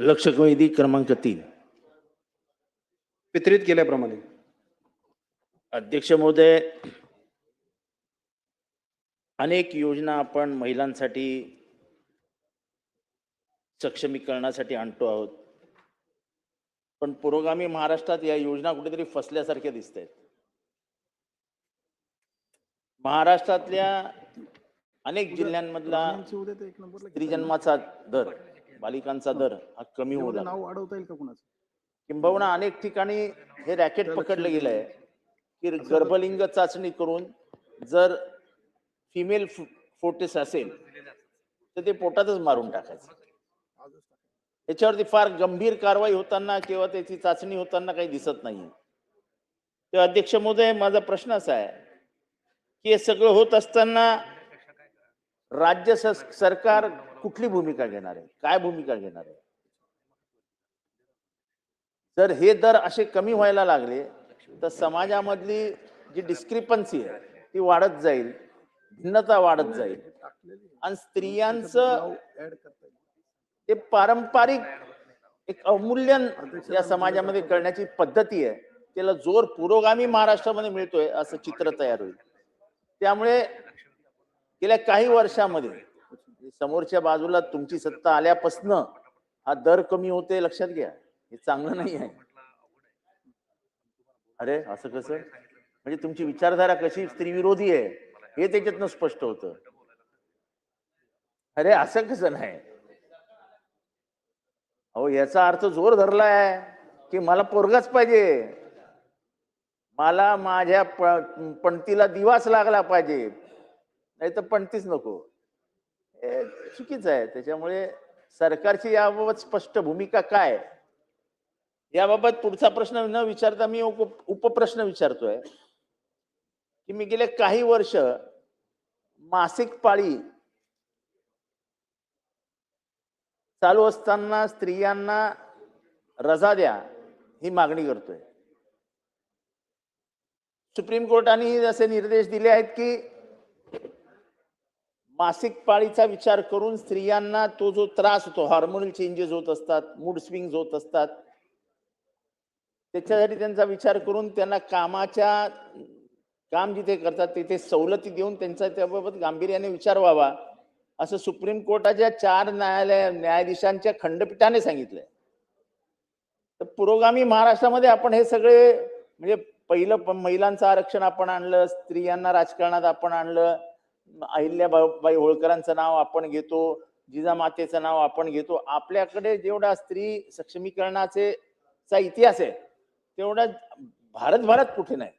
लक्षवेधी क्रमांक 3. वितरित केल्याप्रमाणे अध्यक्ष महोदय, अनेक योजना आपण महिलांसाठी सक्षमीकरणासाठी आणतो आहोत, पण पुरोगामी महाराष्ट्रात या योजना कुठेतरी फसल्यासारख्या दिसत आहेत. महाराष्ट्रातल्या अनेक जिल्ह्यांमधला स्त्री जन्माचा दर, बालिकांचा दर हा कमी होऊ लागला. नाव अडवता येईल का कुणाचं? किंबहुना अनेक ठिकाणी हे रॅकेट पकडलं गेलं आहे की गर्भलिंग चाचणी करून जर फिमेल फोटेस असेल तर ते पोटातच मारून टाकायचं. याच्यावरती फार गंभीर कारवाई होताना किंवा त्याची चाचणी होताना काही दिसत नाही. तेव्हा अध्यक्ष महोदय, माझा प्रश्न असा आहे की हे सगळं होत असताना राज्य सरकार कुठली भूमिका घेणार आहे, काय भूमिका घेणार आहे? जर हे दर असे कमी व्हायला लागले तर समाजामधली जी डिस्क्रिपन्सी आहे ती वाढत जाईल, भिन्नता वाढत जाईल आणि स्त्रियांचं ते पारंपरिक एक अवमूल्यन या समाजामध्ये करण्याची पद्धती आहे त्याला जोर पुरोगामी महाराष्ट्रामध्ये मिळतोय असं चित्र तयार होईल. त्यामुळे गेल्या काही वर्षामध्ये समोरच्या बाजूला तुमची सत्ता आल्यापासून हा दर कमी होते, लक्षात घ्या. हे चांगलं नाही आहे. अरे असं कसं? म्हणजे तुमची विचारधारा कशी स्त्री विरोधी आहे हे त्याच्यातनं स्पष्ट होतं. अरे असं कसं नाही? अहो याचा अर्थ जोर धरलाय की मला पोरगाच पाहिजे, मला माझ्या पणतीला दिवाच लागला पाहिजे, नाही तर पणतीच नको. हे चुकीचं आहे. त्याच्यामुळे सरकारची याबाबत स्पष्ट भूमिका काय याबाबत पुढचा प्रश्न न विचारता मी उपप्रश्न विचारतोय की मी गेले काही वर्ष मासिक पाळी चालू असताना स्त्रियांना रजा द्या ही मागणी करतोय. सुप्रीम कोर्टाने असे निर्देश दिले आहेत की मासिक पाळीचा विचार करून स्त्रियांना तो जो त्रास होतो, हार्मोनल चेंजेस होत असतात, मूड स्विंग्स होत असतात, त्याच्यासाठी त्यांचा विचार करून त्यांना काम जिथे करतात तिथे सवलती देऊन त्यांचा त्याबाबत गांभीर्याने विचार व्हावा असं सुप्रीम कोर्टाच्या 4 न्यायाधीशांच्या खंडपीठाने सांगितलंय. तर पुरोगामी महाराष्ट्रामध्ये आपण हे सगळे म्हणजे पहिलं महिलांचं आरक्षण आपण आणलं, स्त्रियांना राजकारणात आपण आणलं, अहिल्याबाई होळकरांचं नाव आपण घेतो, जिजामातेचं नाव आपण घेतो. आपल्याकडे जेवढा स्त्री सक्षमीकरणाचा इतिहास आहे तेवढा भारतभरात कुठे नाही.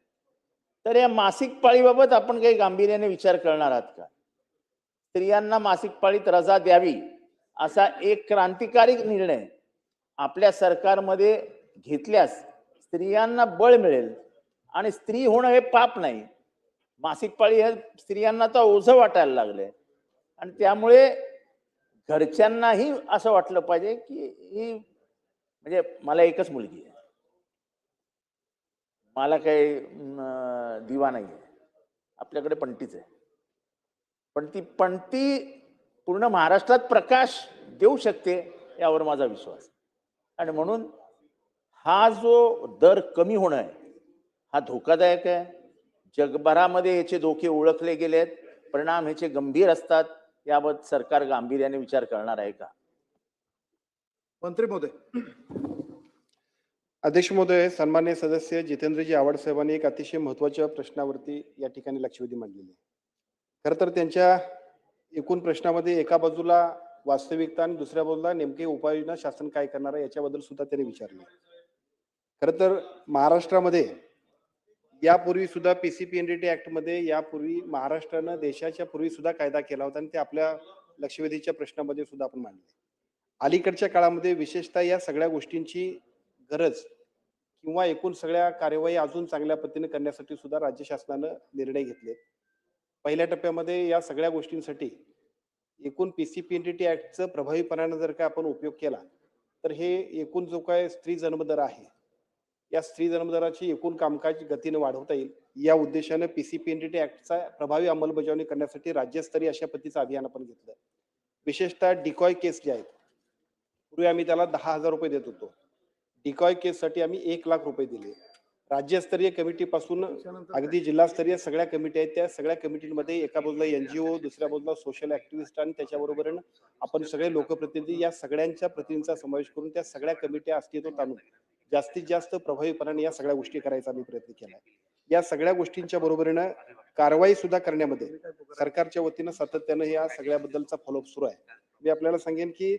तर या मासिक पाळीबाबत आपण काही गांभीर्याने विचार करणार आहात का? स्त्रियांना मासिक पाळीत रजा द्यावी असा एक क्रांतिकारी निर्णय आपल्या सरकारमध्ये घेतल्यास स्त्रियांना बळ मिळेल आणि स्त्री होणं हे पाप नाही. मासिक पाळी हे स्त्रियांना तर ओझं वाटायला लागलंय आणि त्यामुळे घरच्यांनाही असं वाटलं पाहिजे की ही म्हणजे मला एकच मुलगी आहे, मला काही दिवा नाही आहे, आपल्याकडे पणतीच आहे, पण ती पणती पूर्ण महाराष्ट्रात प्रकाश देऊ शकते यावर माझा विश्वास. आणि म्हणून हा जो दर कमी होणं आहे हा धोकादायक आहे. जगभरामध्ये याचे धोके ओळखले गेलेत, परिणाम ह्याचे गंभीर असतात. याबाबत सरकार गांभीर्याने विचार करणार आहे का? मंत्री महोदय. अध्यक्ष महोदय, सन्माननीय सदस्य जितेंद्रजी आव्हाड साहेबांनी एक अतिशय महत्वाच्या प्रश्नावरती या ठिकाणी लक्षवेधी मांडलेली आहे. खरं तर त्यांच्या एकूण प्रश्नामध्ये एका बाजूला वास्तविकता आणि दुसऱ्या बाजूला नेमकी उपाययोजना शासन काय करणार आहे याच्याबद्दल सुद्धा त्यांनी विचारले. खरं तर महाराष्ट्रामध्ये यापूर्वी सुद्धा PCPNDT ऍक्ट मध्ये यापूर्वी महाराष्ट्रानं देशाच्या पूर्वी सुद्धा कायदा केला होता आणि ते आपल्या लक्षवेधीच्या प्रश्नामध्ये सुद्धा आपण मांडले. अलीकडच्या काळामध्ये विशेषतः या सगळ्या गोष्टींची गरज किंवा एकूण सगळ्या कार्यवाही अजून चांगल्या पद्धतीने करण्यासाठी सुद्धा राज्य शासनानं निर्णय घेतले. पहिल्या टप्प्यामध्ये या सगळ्या गोष्टींसाठी एकूण PCPNDT ऍक्टचं प्रभावीपणाने जर का आपण उपयोग केला तर हे एकूण जो काय स्त्री जन्मदर आहे या स्त्री जन्मदराची एकूण कामकाज गतीने वाढवता येईल. या उद्देशाने PCPNDT ऍक्टचा प्रभावी अंमलबजावणी करण्यासाठी राज्यस्तरीय अशा पद्धतीचं अभियान आपण घेतलं. विशेषतः डिकॉय केस जे आहेत, पूर्वी आम्ही त्याला 10,000 रुपये देत होतो. डिकॉय केससाठी आम्ही 1,00,000 रुपये दिले. राज्यस्तरीय कमिटीपासून अगदी जिल्हास्तरीय सगळ्या कमिटी आहेत, त्या सगळ्या कमिटीमध्ये एका बाजूला एनजीओ, दुसऱ्या बाजूला सोशल ऍक्टिव्हिस्ट आणि त्याच्याबरोबर आपण सगळे लोकप्रतिनिधी या सगळ्यांच्या प्रतिनिधींचा समावेश करून त्या सगळ्या कमिट्या अस्तित्वात आणून जास्तीत जास्त प्रभावीपणाने या सगळ्या गोष्टी करायचा आम्ही प्रयत्न केला. या सगळ्या गोष्टींच्या बरोबरीनं कारवाई सुद्धा करण्यामध्ये सरकारच्या वतीनं सातत्यानं या सगळ्याबद्दलचा फॉलोअप सुरू आहे. मी आपल्याला सांगेन की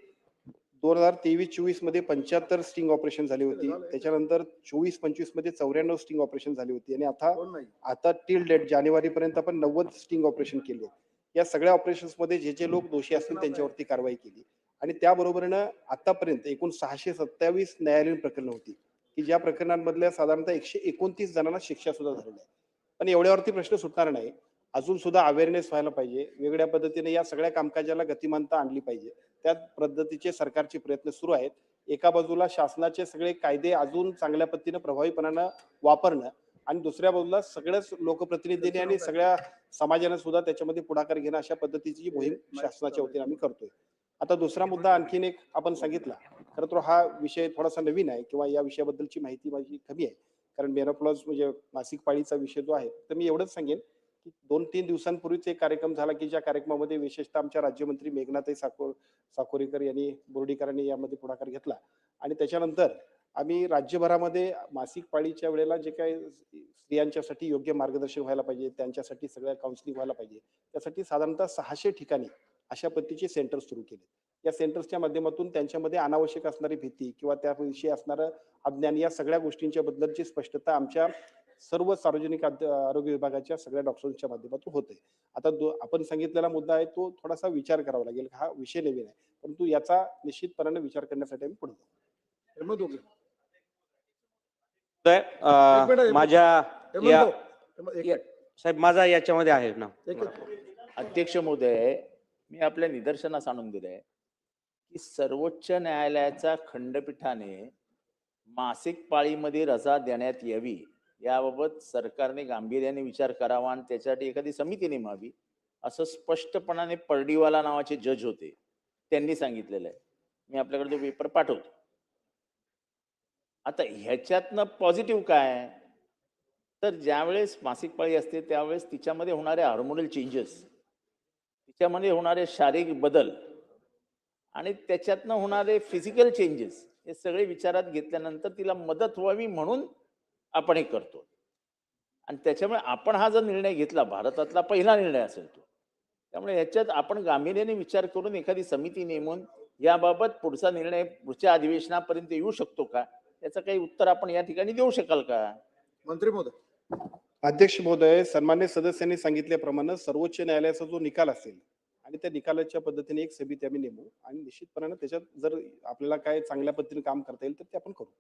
2023-24 मध्ये 75 स्टिंग ऑपरेशन झाली होती. त्याच्यानंतर 24-25 मध्ये 94 स्टिंग ऑपरेशन झाली होती आणि आता टिल डेट जानेवारीपर्यंत आपण 90 स्टिंग ऑपरेशन केले. या सगळ्या ऑपरेशन्स मध्ये जे लोक दोषी असतील त्यांच्यावरती कारवाई केली आणि त्याबरोबरीनं आतापर्यंत एकूण 627 न्यायालयीन प्रकरणं होती की ज्या प्रकरणांमधल्या साधारणतः 129 जणांना शिक्षा सुद्धा झालेली आहे. पण एवढ्यावरती प्रश्न सुटणार नाही. अजून सुद्धा अवेअरनेस व्हायला पाहिजे. वेगळ्या पद्धतीने या सगळ्या कामकाजाला गतिमानता आणली पाहिजे. त्या पद्धतीचे सरकारचे प्रयत्न सुरू आहेत. एका बाजूला शासनाचे सगळे कायदे अजून चांगल्या पद्धतीनं प्रभावीपणानं वापरणं आणि दुसऱ्या बाजूला सगळ्याच लोकप्रतिनिधींनी आणि सगळ्या समाजाने सुद्धा त्याच्यामध्ये पुढाकार घेणं अशा पद्धतीची मोहीम शासनाच्या वतीने आम्ही करतोय. आता दुसरा मुद्दा आणखीन एक आपण सांगितला. खरं तर हा विषय थोडासा नवीन आहे किंवा या विषयाबद्दलची माहिती माझी कमी आहे. कारण मेनोपॉज म्हणजे मासिक पाळीचा विषय जो आहे, तर मी एवढंच सांगेन की 2-3 दिवसांपूर्वीच एक कार्यक्रम झाला की ज्या कार्यक्रमामध्ये विशेषतः आमच्या राज्यमंत्री मेघनाताई साकोरीकर यांनी बोर्डीकरांनी यामध्ये पुढाकार घेतला आणि त्याच्यानंतर आम्ही राज्यभरामध्ये मासिक पाळीच्या वेळेला जे काही स्त्रियांच्यासाठी योग्य मार्गदर्शन व्हायला पाहिजे, त्यांच्यासाठी सगळ्या काउन्सिलिंग व्हायला पाहिजे, त्यासाठी साधारणतः 600 ठिकाणी अशा पद्धतीचे सेंटर सुरू केले. या सेंटर्सच्या माध्यमातून त्यांच्यामध्ये अनावश्यक असणारी भीती किंवा त्याविषयी असणारं अज्ञान या सगळ्या गोष्टींच्या बद्दलची स्पष्टता आमच्या सर्व सार्वजनिक आरोग्य विभागाच्या सगळ्या डॉक्टरांच्या माध्यमातून होते. आता आपण सांगितलेला मुद्दा आहे तो थोडासा विचार करावा लागेल. हा विषय नवीन आहे, परंतु याचा निश्चितपणाने विचार करण्यासाठी आम्ही पुढे जाऊ. माझ्या साहेब माझा याच्यामध्ये आहे ना. अध्यक्ष महोदय, मी आपल्या निदर्शनास आणून दिलंय की सर्वोच्च न्यायालयाच्या खंडपीठाने मासिक पाळीमध्ये रजा देण्यात यावी याबाबत सरकारने गांभीर्याने विचार करावा आणि त्याच्यासाठी एखादी समिती नेमावी असं स्पष्टपणाने पर्डीवाला नावाचे जज होते, त्यांनी सांगितलेलं आहे. मी आपल्याकडे तो पेपर पाठवतो. आता ह्याच्यातनं पॉझिटिव्ह काय, तर ज्यावेळेस मासिक पाळी असते त्यावेळेस तिच्यामध्ये होणारे हार्मोनल चेंजेस, तिच्यामध्ये होणारे शारीरिक बदल आणि त्याच्यातनं होणारे फिजिकल चेंजेस हे सगळे विचारात घेतल्यानंतर तिला मदत व्हावी म्हणून आपण हे करतो. आणि त्याच्यामुळे आपण हा जर निर्णय घेतला, भारतातला पहिला निर्णय असेल तो, त्यामुळे ह्याच्यात आपण गांभीर्याने विचार करून एखादी समिती नेमून याबाबत पुढचा निर्णय पुढच्या अधिवेशनापर्यंत येऊ शकतो का, याचं काही उत्तर आपण या ठिकाणी देऊ शकाल का? मंत्री महोदय. अध्यक्ष महोदय, सन्मान्य सदस्यांनी सांगितल्याप्रमाणे सर्वोच्च न्यायालयाचा जो निकाल असेल आणि त्या निकालाच्या पद्धतीने एक समिती आम्ही नेमू आणि निश्चितपणाने त्याच्यात जर आपल्याला काय चांगल्या पद्धतीने काम करता येईल तर ते आपण करू.